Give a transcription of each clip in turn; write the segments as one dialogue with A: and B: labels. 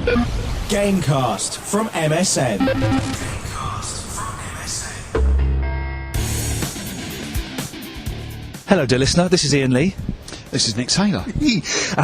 A: Gamecast from MSN.
B: Hello, dear listener. This is Ian Lee.
C: This is Nick Taylor.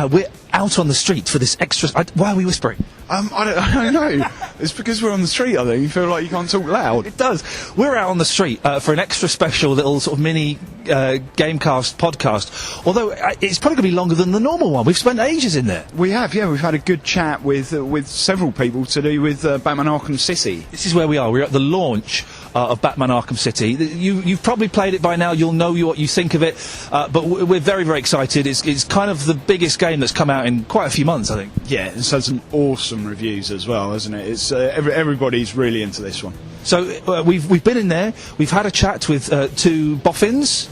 B: We're out on the street for this extra... why are we whispering?
C: I don't know. It's because we're on the street, I think. You feel like you can't talk loud.
B: It does. We're out on the street for an extra special little sort of mini Gamecast podcast. Although it's probably going to be longer than the normal one. We've spent ages in there.
C: We have, yeah. We've had a good chat with several people to do with Batman Arkham City.
B: This is where we are. We're at the launch of Batman Arkham City. You've probably played it by now. You'll know what you think of it. But we're very, very excited. It's kind of the biggest game that's come out in quite a few months, I think.
C: Yeah, it's had some awesome reviews as well, hasn't it? It's everybody's really into this one.
B: So we've been in there. We've had a chat with two boffins.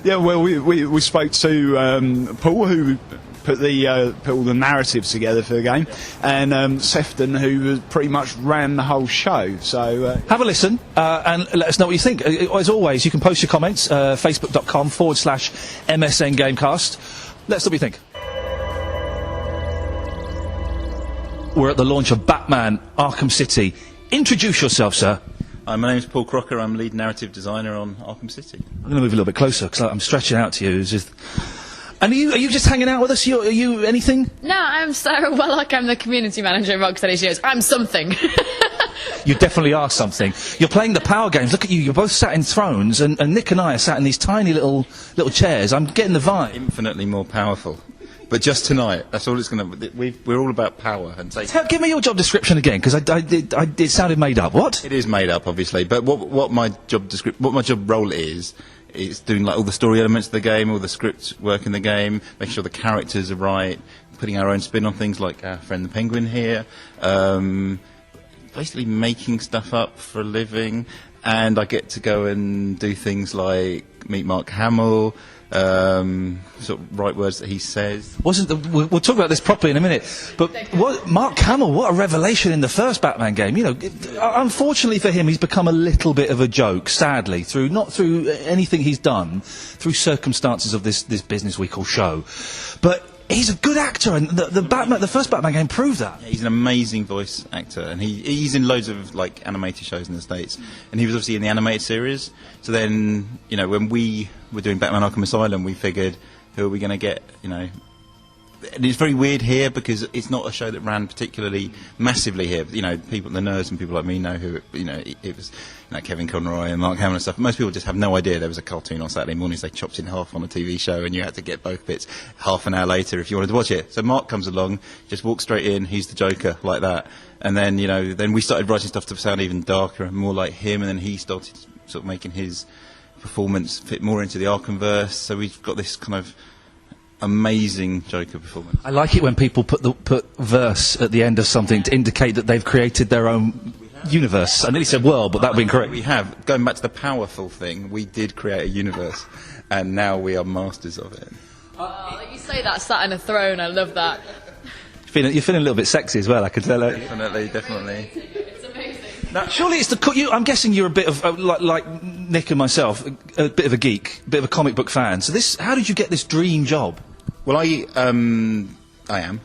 C: Yeah, well, we spoke to Paul, who put all the narratives together for the game, and Sefton, who pretty much ran the whole show. So
B: have a listen and let us know what you think. As always, you can post your comments facebook.com/MSN Gamecast. Let us know what you think. We're at the launch of Batman Arkham City. Introduce yourself, sir.
D: Hi, my name's Paul Crocker. I'm lead narrative designer on Arkham City.
B: I'm going to move a little bit closer because I'm stretching out to you. And are you just hanging out with us? Are you anything?
E: No, I'm Sarah Wellock. I'm the community manager at Rocksteady Studios. I'm something.
B: You definitely are something. You're playing the power games. Look at you. You're both sat in thrones, and Nick and I are sat in these tiny little chairs. I'm getting the vibe.
D: Infinitely more powerful. But just tonight, that's all it's going to... We're all about power and taking...
B: Give me your job description again, because it sounded made up. What?
D: It is made up, obviously. But what my job role is doing like all the story elements of the game, all the script work in the game, making sure the characters are right, putting our own spin on things like our friend the Penguin here, basically making stuff up for a living, and I get to go and do things like meet Mark Hamill, sort of write words that he says.
B: We'll talk about this properly in a minute. But Mark Hamill, what a revelation in the first Batman game. You know, unfortunately for him, he's become a little bit of a joke. Sadly, not through anything he's done, through circumstances of this business we call show. But he's a good actor, and the first Batman game proved that.
D: Yeah, he's an amazing voice actor, and he's in loads of like animated shows in the States, and he was obviously in the animated series. So then, you know, when we were doing Batman Arkham Asylum, we figured, who are we going to get, you know? And it's very weird here because it's not a show that ran particularly massively here. You know, the nerds and people like me know who, you know, it was, you know, Kevin Conroy and Mark Hamill and stuff. Most people just have no idea there was a cartoon on Saturday mornings they chopped in half on a TV show, and you had to get both bits half an hour later if you wanted to watch it. So Mark comes along, just walks straight in, he's the Joker, like that. And then, you know, then we started writing stuff to sound even darker and more like him, and then he started sort of making his performance fit more into the Arkhamverse. So we've got this kind of amazing Joker performance.
B: I like it when people put verse at the end of something to indicate that they've created their own universe. I nearly said world, but that would be incorrect.
D: We have. Going back to the powerful thing, we did create a universe, and now we are masters of it.
E: You say that sat in a throne. I love that.
B: You're feeling a little bit sexy as well, I can tell.
D: Definitely.
E: It's amazing.
B: Now, surely it's I'm guessing you're a bit of, like Nick and myself, a bit of a geek, a bit of a comic book fan. So how did you get this dream job?
D: Well, I am. I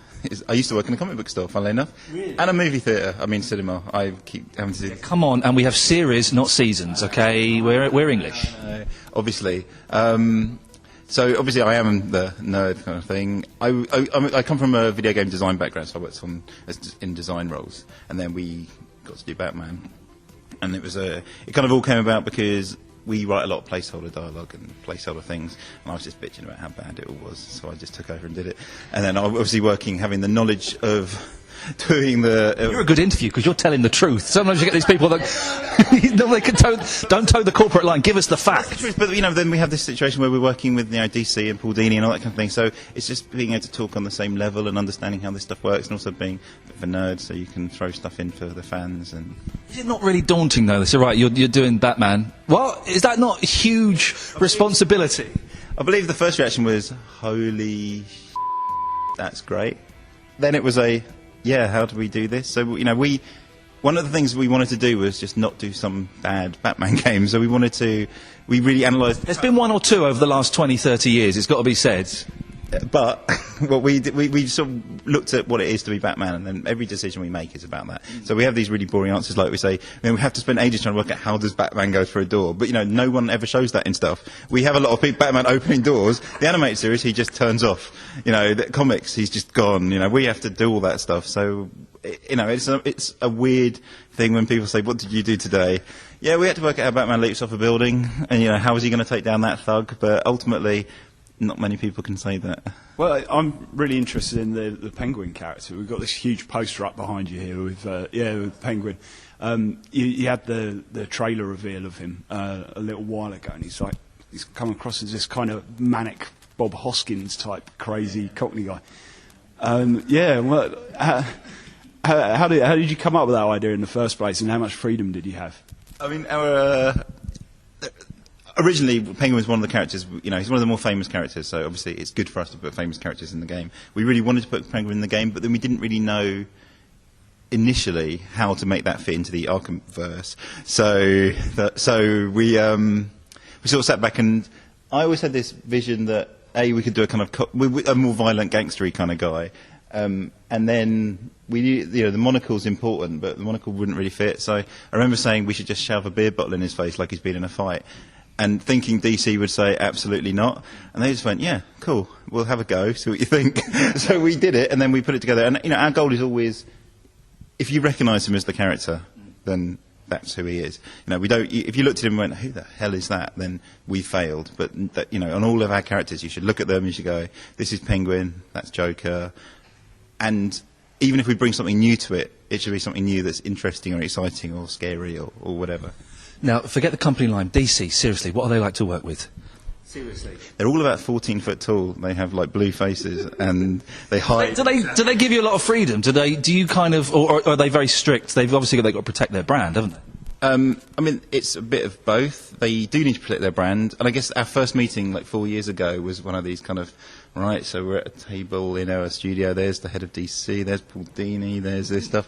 D: used to work in a comic book store, funnily enough.
B: Really?
D: And a movie theatre. I mean, cinema. I keep having to do...
B: Come on, and we have series, not seasons, okay? We're English.
D: Obviously. So, obviously, I am the nerd kind of thing. I come from a video game design background, so I worked in design roles. And then we got to do Batman. And it kind of all came about because we write a lot of placeholder dialogue and placeholder things, and I was just bitching about how bad it all was, so I just took over and did it. And then obviously having the knowledge of doing the...
B: You're a good interview because you're telling the truth. Sometimes you get these people that don't toe the corporate line. Give us the facts.
D: That's the truth, but you know, then we have this situation where we're working with, you know, DC and Paul Dini and all that kind of thing. So it's just being able to talk on the same level and understanding how this stuff works, and also being a bit of a nerd, so you can throw stuff in for the fans. And
B: is it not really daunting though? So right, you're doing Batman. Well, is that not a huge responsibility?
D: I believe the first reaction was, "Holy, that's great." Then it was how do we do this? So, you know, one of the things we wanted to do was just not do some bad Batman game. So we really analysed...
B: There's been one or two over the last 20, 30 years, it's got to be said.
D: But what we sort of looked at what it is to be Batman, and then every decision we make is about that. So we have these really boring answers, like we say, we have to spend ages trying to work out how does Batman go through a door. But no one ever shows that in stuff. We have a lot of people, Batman opening doors. The animated series, he just turns off. The comics, he's just gone. We have to do all that stuff. So it's a weird thing when people say, "What did you do today?" Yeah, we had to work out how Batman leaps off a building, and how is he going to take down that thug? But ultimately, not many people can say that.
C: Well, I'm really interested in the Penguin character. We've got this huge poster up behind you here with Penguin. You had the trailer reveal of him a little while ago, and he's come across as this kind of manic Bob Hoskins type crazy Cockney guy. Well, how did you come up with that idea in the first place, and how much freedom did you have?
D: I mean, originally, Penguin was one of the characters, he's one of the more famous characters, so obviously it's good for us to put famous characters in the game. We really wanted to put Penguin in the game, but then we didn't really know initially how to make that fit into the Arkham verse. So we sort of sat back, and I always had this vision that, we could do a kind of a more violent gangstery kind of guy. And then we knew, the monocle's important, but the monocle wouldn't really fit. So I remember saying we should just shove a beer bottle in his face like he's been in a fight. And thinking DC would say, absolutely not. And they just went, yeah, cool, we'll have a go, see what you think. So we did it, and then we put it together. And, our goal is always, if you recognise him as the character, then that's who he is. We don't. If you looked at him and went, who the hell is that? Then we failed. But, on all of our characters, you should look at them, you should go, this is Penguin, that's Joker. And even if we bring something new to it, it should be something new that's interesting or exciting or scary or whatever.
B: Now, forget the company line. DC, seriously, what are they like to work with?
C: Seriously,
D: they're all about 14 foot tall. They have blue faces, and they hide.
B: Do they give you a lot of freedom? Do you kind of, or are they very strict? They've obviously got to protect their brand, haven't they?
D: I mean, it's a bit of both. They do need to protect their brand, and I guess our first meeting, 4 years ago, was one of these kind of, right, so we're at a table in our studio, there's the head of DC, there's Paul Dini, there's this stuff.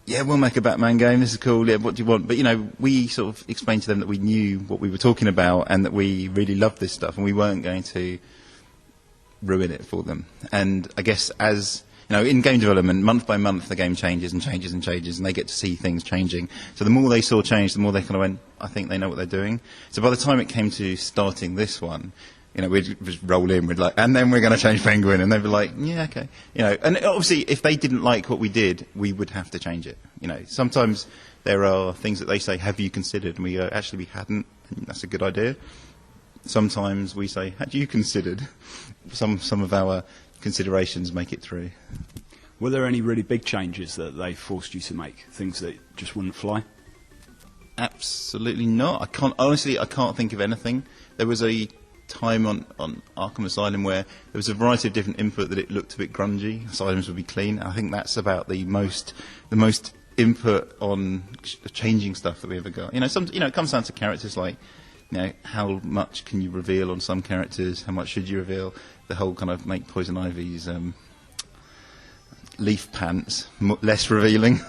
D: Yeah, we'll make a Batman game, this is cool, yeah, what do you want? But, we sort of explained to them that we knew what we were talking about and that we really loved this stuff, and we weren't going to ruin it for them. And I guess as... in game development, month by month, the game changes and changes and changes, and they get to see things changing. So the more they saw change, the more they kind of went, I think they know what they're doing. So by the time it came to starting this one, we'd just roll in, and then we're going to change Penguin, and they'd be like, yeah, okay. And obviously, if they didn't like what we did, we would have to change it. Sometimes there are things that they say, have you considered? And we go, actually, we hadn't, and that's a good idea. Sometimes we say, had you considered? Some of our considerations make it through.
C: Were there any really big changes that they forced you to make? Things that just wouldn't fly?
D: Absolutely not. I can't think of anything. There was a time on Arkham Asylum where there was a variety of different input that it looked a bit grungy. Asylums would be clean. I think that's about the most input on changing stuff that we ever got. It comes down to characters like, how much can you reveal on some characters? How much should you reveal? The whole kind of make Poison Ivy's leaf pants less revealing.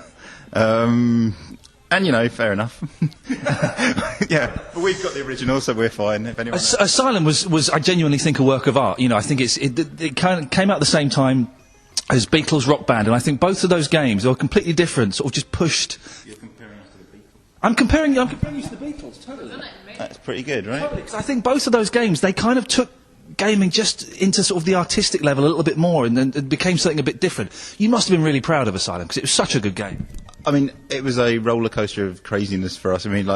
D: And, fair enough. Yeah, but we've got the original, so we're fine. If anyone
B: Asylum was, I genuinely think, a work of art. I think it kind of came out at the same time as Beatles Rock Band, and I think both of those games are completely different, sort of just pushed...
D: You're comparing us to the Beatles.
B: I'm comparing you to the Beatles, totally.
D: That's pretty good, right?
B: Totally, 'cause I think both of those games, they kind of took gaming just into sort of the artistic level a little bit more, and then it became something a bit different. You must have been really proud of Asylum, because it was such a good game.
D: I mean, it was a roller coaster of craziness for us. I mean,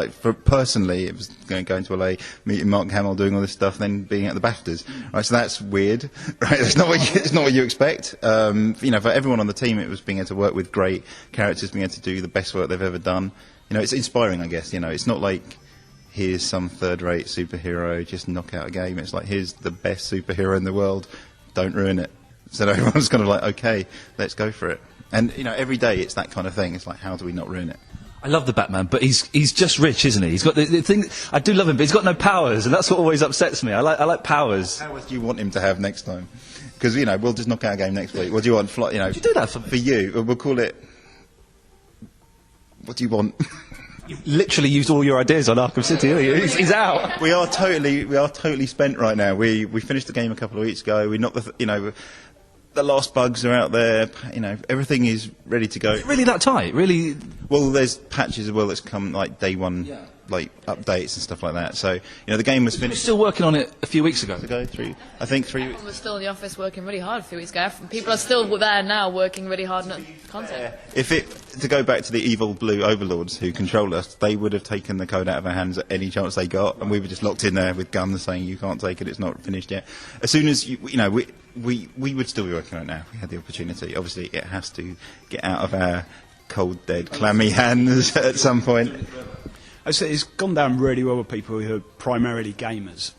D: personally, it was going to LA, meeting Mark Hamill, doing all this stuff, then being at the BAFTAs. Right, so that's weird. Right, it's not what you expect. For everyone on the team, it was being able to work with great characters, being able to do the best work they've ever done. It's inspiring, I guess. It's not like here's some third-rate superhero, just knock out a game. It's like, here's the best superhero in the world, don't ruin it. So everyone's kind of like, okay, let's go for it. And, every day it's that kind of thing. It's like, how do we not ruin it?
B: I love the Batman, but he's just rich, isn't he? He's got the thing. I do love him, but he's got no powers, and that's what always upsets me. I like powers.
D: What powers do you want him to have next time? Because, we'll just knock out a game next week. What do you want?
B: Would you do that for me?
D: For you, we'll call it... What do you want?
B: You've literally used all your ideas on Arkham City. Haven't you? He's out.
D: We are totally spent right now. We finished the game a couple of weeks ago. We knocked the last bugs are out there. Everything is ready to go.
B: Really that tight? Really?
D: Well, there's patches as well that's come like day one, like updates and stuff like that. So the game was
B: You were
D: finished.
B: still working on it a few weeks ago.
D: I think 3 weeks.
E: Everyone was still in the office working really hard a few weeks ago. People are still there now working really hard on content.
D: To go back to the evil blue overlords who control us, they would have taken the code out of our hands at any chance they got, and we were just locked in there with guns saying you can't take it, it's not finished yet. As soon as we would still be working on it now if we had the opportunity. Obviously, it has to get out of our cold, dead, clammy hands at some point.
C: I say it's gone down really well with people who are primarily gamers.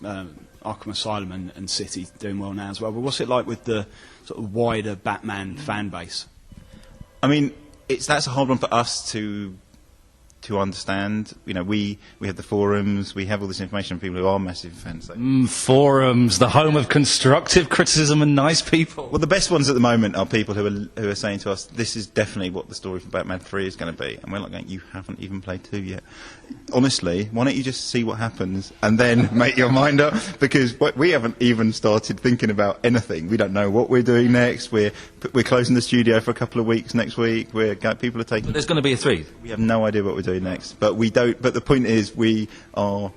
C: Arkham Asylum and City doing well now as well. But what's it like with the sort of wider Batman fan base?
D: I mean, that's a hard one for us to understand. We have the forums, we have all this information from people who are massive fans. So.
B: Forums, the home of constructive criticism and nice people.
D: Well, the best ones at the moment are people who are saying to us, this is definitely what the story for Batman 3 is going to be. And we're like going, you haven't even played 2 yet. Honestly, why don't you just see what happens and then make your mind up? Because we haven't even started thinking about anything. We don't know what we're doing next. We're closing the studio for a couple of weeks next week. People are taking...
B: But there's going to be a 3.
D: We have no idea what we're doing next. But we don't... But the point is, we are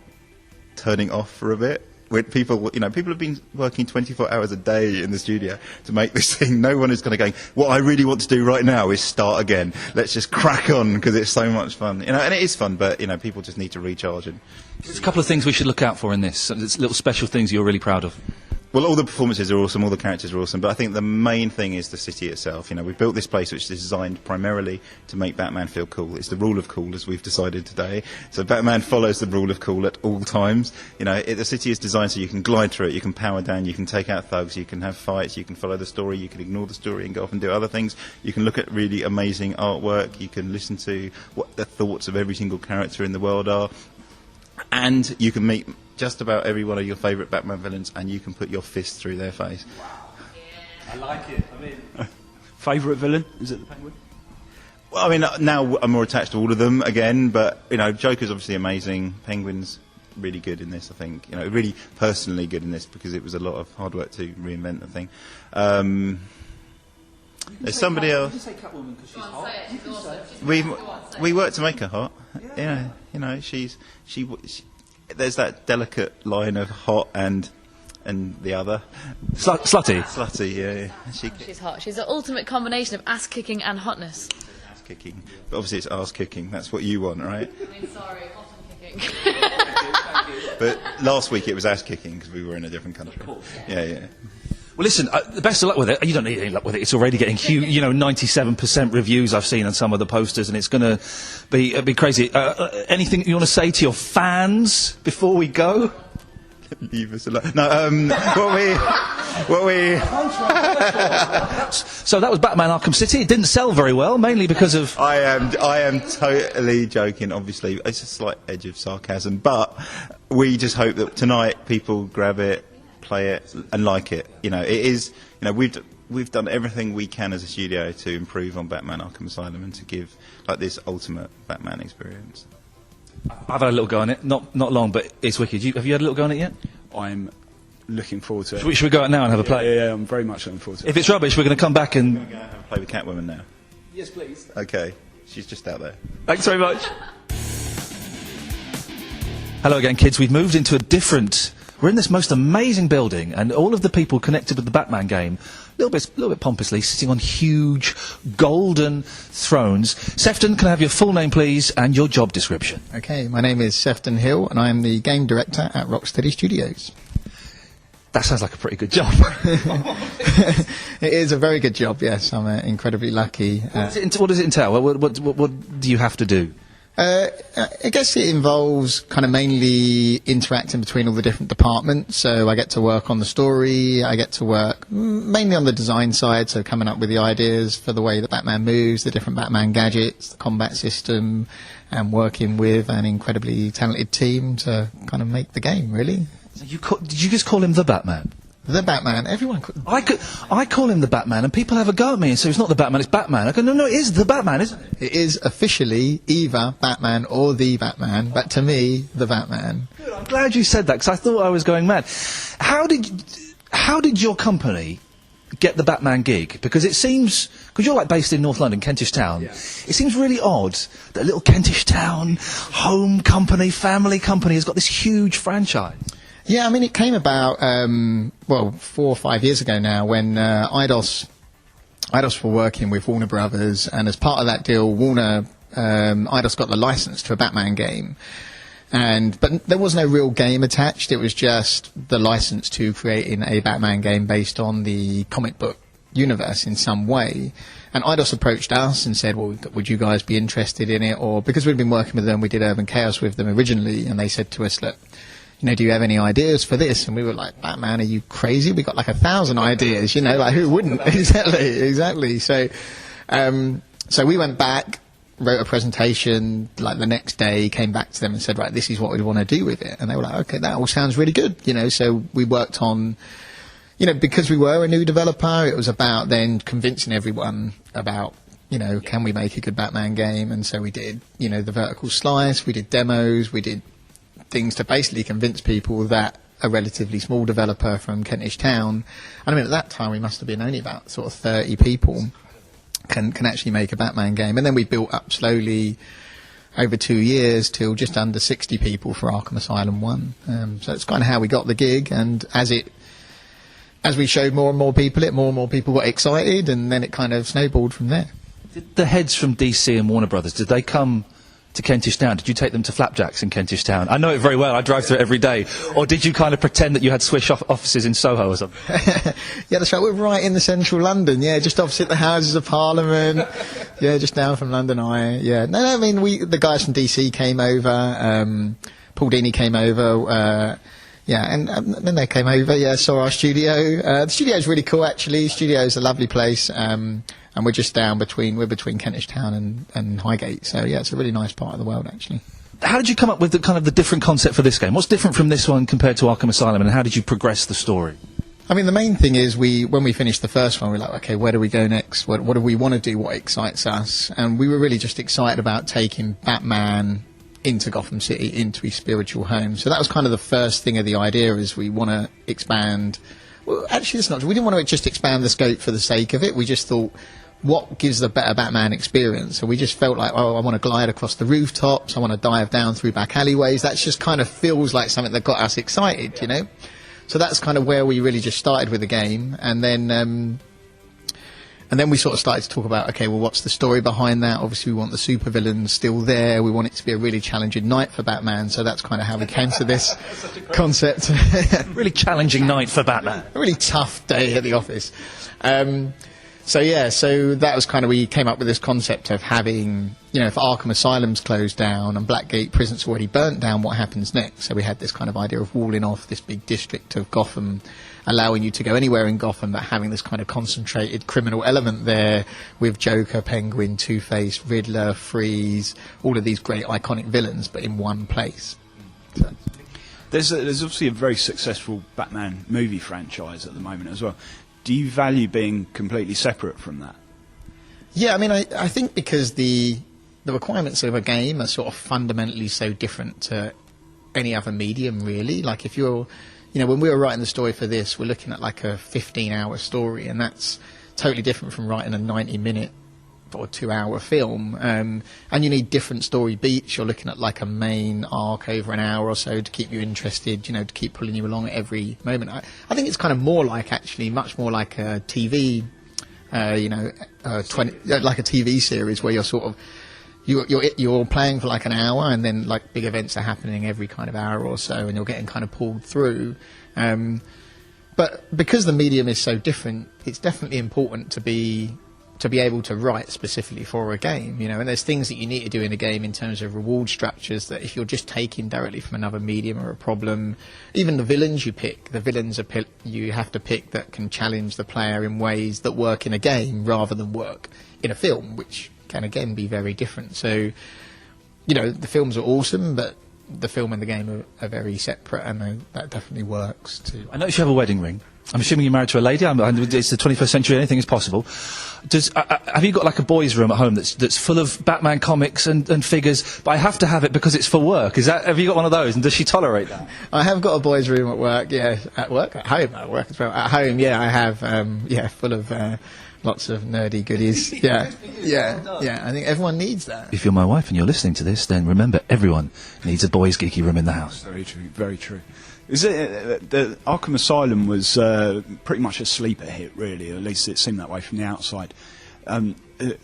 D: turning off for a bit. People have been working 24 hours a day in the studio to make this thing. No one is going to go, what I really want to do right now is start again. Let's just crack on because it's so much fun. And it is fun, but, people just need to recharge.
B: There's a couple of things we should look out for in this. There's little special things you're really proud of.
D: Well, all the performances are awesome, all the characters are awesome, but I think the main thing is the city itself. We built this place which is designed primarily to make Batman feel cool. It's the rule of cool, as we've decided today. So Batman follows the rule of cool at all times. The city is designed so you can glide through it, you can power down, you can take out thugs, you can have fights, you can follow the story, you can ignore the story and go off and do other things. You can look at really amazing artwork, you can listen to what the thoughts of every single character in the world are, and you can meet just about every one of your favourite Batman villains, and you can put your fist through their face.
B: Wow. Yeah. I like it.
C: Favourite villain? Is it the Penguin?
D: Well, now I'm more attached to all of them again, but, Joker's obviously amazing. Penguin's really good in this, I think. Really personally good in this, because it was a lot of hard work to reinvent the thing. There's somebody else.
B: You can say Catwoman because she's hot.
E: She's awesome.
D: We worked to make her hot. Yeah. There's that delicate line of hot and the other.
B: Slutty.
D: Slutty, yeah.
E: She's hot. She's the ultimate combination of ass kicking and hotness.
D: Ass kicking. But obviously it's ass kicking. That's what you want, right?
E: Sorry, hot and kicking.
B: Thank you.
D: But last week it was ass kicking because we were in a different country. Yeah.
B: Well, listen, the best of luck with it. You don't need any luck with it. It's already getting huge, 97% reviews I've seen on some of the posters, and it's going to be crazy. Anything you want to say to your fans before we go?
D: Leave us alone. No, what we...
B: So that was Batman Arkham City. It didn't sell very well, mainly because of...
D: I am totally joking, obviously. It's a slight edge of sarcasm, but we just hope that tonight people grab it, play it and like it. It is, we've done everything we can as a studio to improve on Batman Arkham Asylum and to give this ultimate Batman experience.
B: I've had a little go on it, not long, but it's wicked. Have you had a little go on it yet?
C: I'm looking forward to it.
B: Should we go out now and have a play?
C: Yeah, I'm very much looking forward to it.
B: If it's rubbish, we're going to come back and...
D: We're going to have a play with Catwoman now.
B: Yes, please.
D: Okay, she's just out there.
B: Thanks very much. Hello again, kids. We've moved into a different... We're in this most amazing building, and all of the people connected with the Batman game, a little bit pompously, sitting on huge golden thrones. Sefton, can I have your full name, please, and your job description?
F: Okay, my name is Sefton Hill, and I am the game director at Rocksteady Studios.
B: That sounds like a pretty good job.
F: It is a very good job, yes. I'm incredibly lucky.
B: What does it entail? What do you have to do?
F: I guess it involves kind of mainly interacting between all the different departments. So I get to work on the story, I get to work mainly on the design side, so coming up with the ideas for the way that Batman moves, the different Batman gadgets, the combat system, and working with an incredibly talented team to kind of make the game, really.
B: Did you just call him the Batman?
F: The Batman. Everyone.
B: I call him the Batman, and people have a go at me and say it's not the Batman, it's Batman. I go, no, it is the Batman, isn't it?
F: It is officially either Batman or the Batman, but to me, the Batman.
B: Good, I'm glad you said that, because I thought I was going mad. How did your company get the Batman gig? Because it seems, because you're like based in North London, Kentish Town, it seems really odd that a little Kentish Town home company, family company has got this huge franchise.
F: Yeah, I mean, it came about, 4 or 5 years ago now, when Eidos were working with Warner Brothers, and as part of that deal, Eidos got the license to a Batman game. But there was no real game attached, it was just the license to creating a Batman game based on the comic book universe in some way. And Eidos approached us and said, well, would you guys be interested in it? Or, because we'd been working with them, we did Urban Chaos with them originally, and they said to us, look, do you have any ideas for this? And we were like, Batman, are you crazy? We got like 1,000 ideas, like who wouldn't? Exactly. So we went back, wrote a presentation, like the next day, came back to them and said, right, this is what we want to do with it. And they were like, okay, that all sounds really good, so we worked on, because we were a new developer, it was about then convincing everyone about, can we make a good Batman game? And so we did, the vertical slice, we did demos, we did things to basically convince people that a relatively small developer from Kentish Town, and I mean at that time we must have been only about sort of 30 people, can actually make a Batman game. And then we built up slowly over 2 years till just under 60 people for Arkham Asylum 1. So it's kind of how we got the gig, and as we showed more and more people got excited, and then it kind of snowballed from there.
B: Did the heads from DC and Warner Brothers, did they come to Kentish Town? Did you take them to Flapjacks in Kentish Town? I know it very well, I drive through it every day. Or did you kind of pretend that you had Swish offices in Soho or something?
F: Yeah, that's right, we're right in the central London, just opposite the Houses of Parliament, just down from London Eye, No, I mean, the guys from DC came over, Paul Dini came over, and then they came over, saw our studio. The studio's really cool, actually. The studio's a lovely place, and we're just we're between Kentish Town and Highgate, so it's a really nice part of the world, actually.
B: How did you come up with the different concept for this game? What's different from this one compared to Arkham Asylum, and how did you progress the story?
F: I mean, the main thing is when we finished the first one, we're like, okay, where do we go next? What do we want to do? What excites us? And we were really just excited about taking Batman into Gotham City, into his spiritual home. So that was kind of the first thing of the idea, is we want to expand. Well, actually, it's not true. We didn't want to just expand the scope for the sake of it. We just thought, what gives the better Batman experience? So we just felt like, I want to glide across the rooftops, I want to dive down through back alleyways. That just kind of feels like something that got us excited, So that's kind of where we really just started with the game, and then we sort of started to talk about, okay, well, what's the story behind that? Obviously, we want the supervillains still there. We want it to be a really challenging night for Batman, so that's kind of how we came to this concept.
B: Really challenging night for Batman.
F: A really tough day at the office. So that was kind of, we came up with this concept of having, if Arkham Asylum's closed down and Blackgate Prison's already burnt down, what happens next? So we had this kind of idea of walling off this big district of Gotham, allowing you to go anywhere in Gotham, but having this kind of concentrated criminal element there with Joker, Penguin, Two-Face, Riddler, Freeze, all of these great iconic villains, but in one place. So.
C: There's obviously a very successful Batman movie franchise at the moment as well. Do you value being completely separate from that?
F: Yeah, I mean, I think because the requirements of a game are sort of fundamentally so different to any other medium, really. Like if you're, when we were writing the story for this, we're looking at like a 15-hour story, and that's totally different from writing a 90-minute or 2-hour film. And you need different story beats. You're looking at like a main arc over an hour or so to keep you interested, to keep pulling you along at every moment. I think it's kind of more like, actually, much more like a TV, like a TV series where you're sort of, you're playing for like an hour, and then like big events are happening every kind of hour or so, and you're getting kind of pulled through. But because the medium is so different, it's definitely important to be able to write specifically for a game, and there's things that you need to do in a game in terms of reward structures that if you're just taking directly from another medium or a problem, even the villains you pick, you have to pick that can challenge the player in ways that work in a game rather than work in a film, which can again be very different. So, the films are awesome, but the film and the game are very separate, and that definitely works too.
B: I noticed you have a wedding ring. I'm assuming you're married to a lady. It's the 21st century. Anything is possible. Have you got like a boys' room at home that's full of Batman comics and figures? But I have to have it because it's for work. Have you got one of those? And does she tolerate that?
F: I have got a boys' room at work. Yeah, at work, at home, at work as well. At home, yeah, I have. Full of lots of nerdy goodies. Yeah. I think everyone needs that.
B: If you're my wife and you're listening to this, then remember, everyone needs a boys' geeky room in the house.
C: Very true. Very true. Is it the Arkham Asylum was pretty much a sleeper hit, really? At least it seemed that way from the outside. Are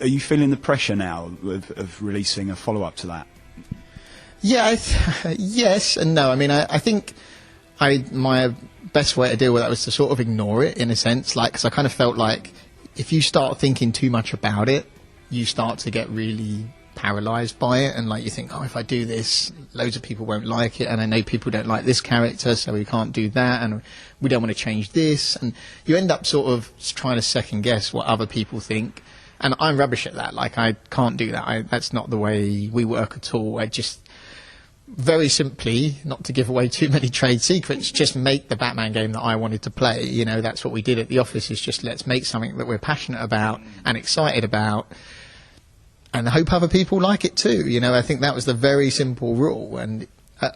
C: you feeling the pressure now of releasing a follow-up to that?
F: Yeah, yes and no. I mean, I think my best way to deal with that was to sort of ignore it in a sense, like, because I kind of felt like if you start thinking too much about it, you start to get really paralysed by it, and like you think, oh, if I do this, loads of people won't like it, and I know people don't like this character, so we can't do that, and we don't want to change this, and you end up sort of trying to second guess what other people think, and I'm rubbish at that. Like, I can't do that. That's not the way we work at all. I just, very simply, not to give away too many trade secrets, just make the Batman game that I wanted to play. You know, that's what we did at the office, is just let's make something that we're passionate about and excited about, and hope other people like it too. You know, I think that was the very simple rule. And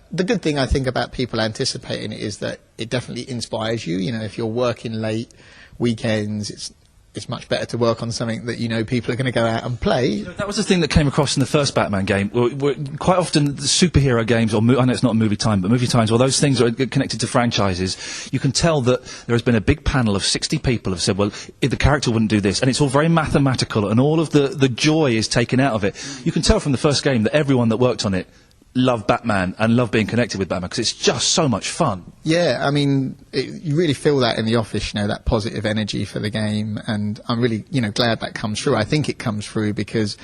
F: the good thing I think about people anticipating it is that it definitely inspires you. You know, if you're working late, weekends, it's much better to work on something that you know people are going to go out and play.
B: You know, that was the thing that came across in the first Batman game. Quite often, the superhero games, or I know it's not movie time, but movie times, or those things that are connected to franchises, you can tell that there has been a big panel of 60 people have said, well, the character wouldn't do this, and it's all very mathematical, and all of the joy is taken out of it. You can tell from the first game that everyone that worked on it love Batman and love being connected with Batman because it's just so much fun.
F: Yeah, I mean, you really feel that in the office, you know, that positive energy for the game, and I'm really, glad that comes through. I think it comes through because,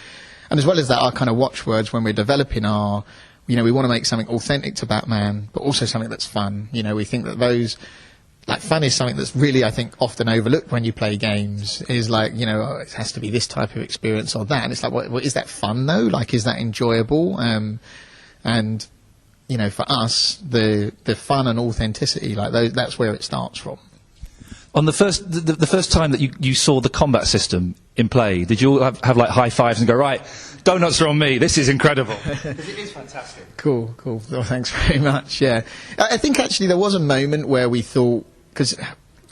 F: and as well as that, our kind of watchwords when we're developing are, we want to make something authentic to Batman, but also something that's fun. You know, we think that those, like, fun is something that's really, I think, often overlooked when you play games, is like, oh, it has to be this type of experience or that, and it's like, what is that fun though? Like, is that enjoyable? And, for us, the fun and authenticity, like that's where it starts from.
B: On the first time that you saw the combat system in play, did you all have like high fives and go, right, donuts are on me, this is incredible? It is fantastic.
F: Cool. Well, thanks very much, yeah. I think actually there was a moment where we thought, because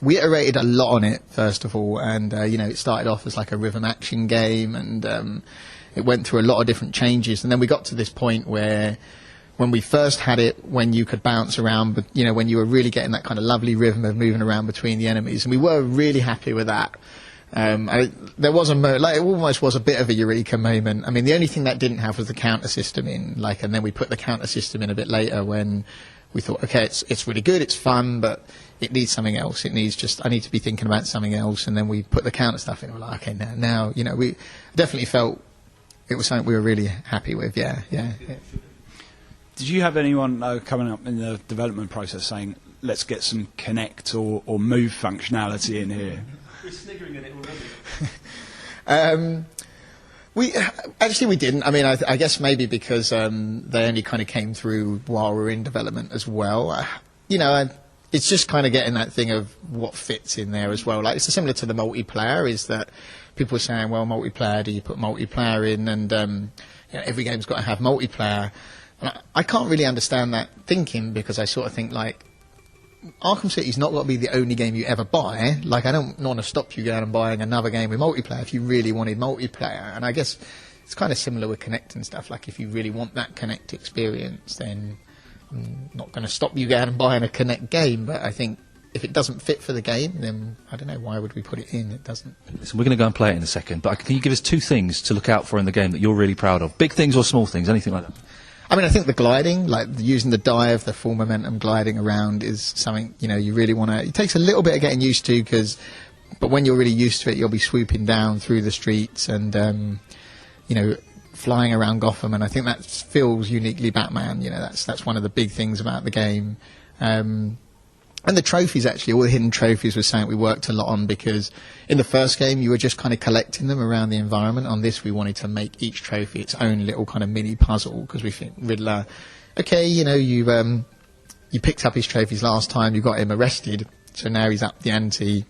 F: we iterated a lot on it, first of all, and, it started off as like a rhythm action game, and it went through a lot of different changes, and then we got to this point where, when we first had it, when you could bounce around, but when you were really getting that kind of lovely rhythm of moving around between the enemies, and we were really happy with that. There was it almost was a bit of a eureka moment. I mean, the only thing that didn't have was the counter system in, and then we put the counter system in a bit later when we thought, okay, it's really good, it's fun, but it needs something else. I need to be thinking about something else, and then we put the counter stuff in. We're like, okay, now, we definitely felt it was something we were really happy with. Yeah.
C: Did you have anyone coming up in the development process saying, let's get some connect or move functionality in here?
B: We're sniggering at it already.
F: We didn't. I mean, I guess maybe because they only kind of came through while we were in development as well. It's just kind of getting that thing of what fits in there as well. Like, it's similar to the multiplayer, is that people are saying, well, multiplayer, do you put multiplayer in? And every game's got to have multiplayer. And I can't really understand that thinking, because I sort of think, like, Arkham City's not got to be the only game you ever buy. Like, I don't want to stop you going and buying another game with multiplayer if you really wanted multiplayer. And I guess it's kind of similar with Connect and stuff. Like, if you really want that Connect experience, then I'm not going to stop you going and buying a Connect game. But I think if it doesn't fit for the game, then I don't know, why would we put it in? It doesn't. Listen,
B: we're going to go and play it in a second, but can you give us 2 things to look out for in the game that you're really proud of? Big things or small things, anything like that?
F: I mean, I think the gliding, like using the dive, the full momentum gliding around, is something, you really want to. It takes a little bit of getting used to, but when you're really used to it, you'll be swooping down through the streets and, flying around Gotham, and I think that feels uniquely Batman. That's one of the big things about the game. And the trophies, actually, all the hidden trophies, was something we worked a lot on, because in the first game you were just kind of collecting them around the environment. On this, we wanted to make each trophy its own little kind of mini puzzle, because we think Riddler, okay, you picked up his trophies last time, you got him arrested, So now he's upped the ante.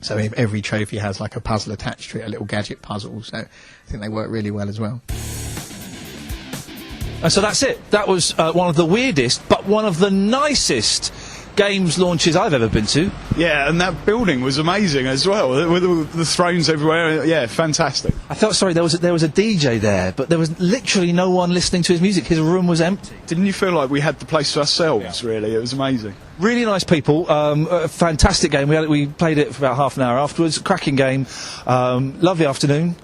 F: So every trophy has like a puzzle attached to it, a little gadget puzzle. So I think they work really well as well.
B: And so that's it. That was one of the weirdest, but one of the nicest games launches I've ever been to.
C: Yeah, and that building was amazing as well, with all the thrones everywhere. Yeah, fantastic.
B: I felt sorry, there was a DJ there, but there was literally no one listening to his music. His room was empty.
C: Didn't you feel like we had the place to ourselves, really? It was amazing.
B: Really nice people. A fantastic game. We played it for about half an hour afterwards. Cracking game. Lovely afternoon.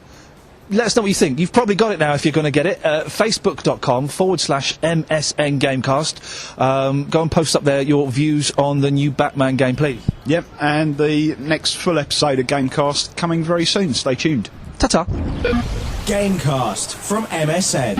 B: Let us know what you think. You've probably got it now if you're going to get it. Facebook.com/MSN Gamecast. Go and post up there your views on the new Batman game, please.
C: Yep, and the next full episode of Gamecast coming very soon. Stay tuned.
B: Ta-ta.
A: Gamecast from MSN.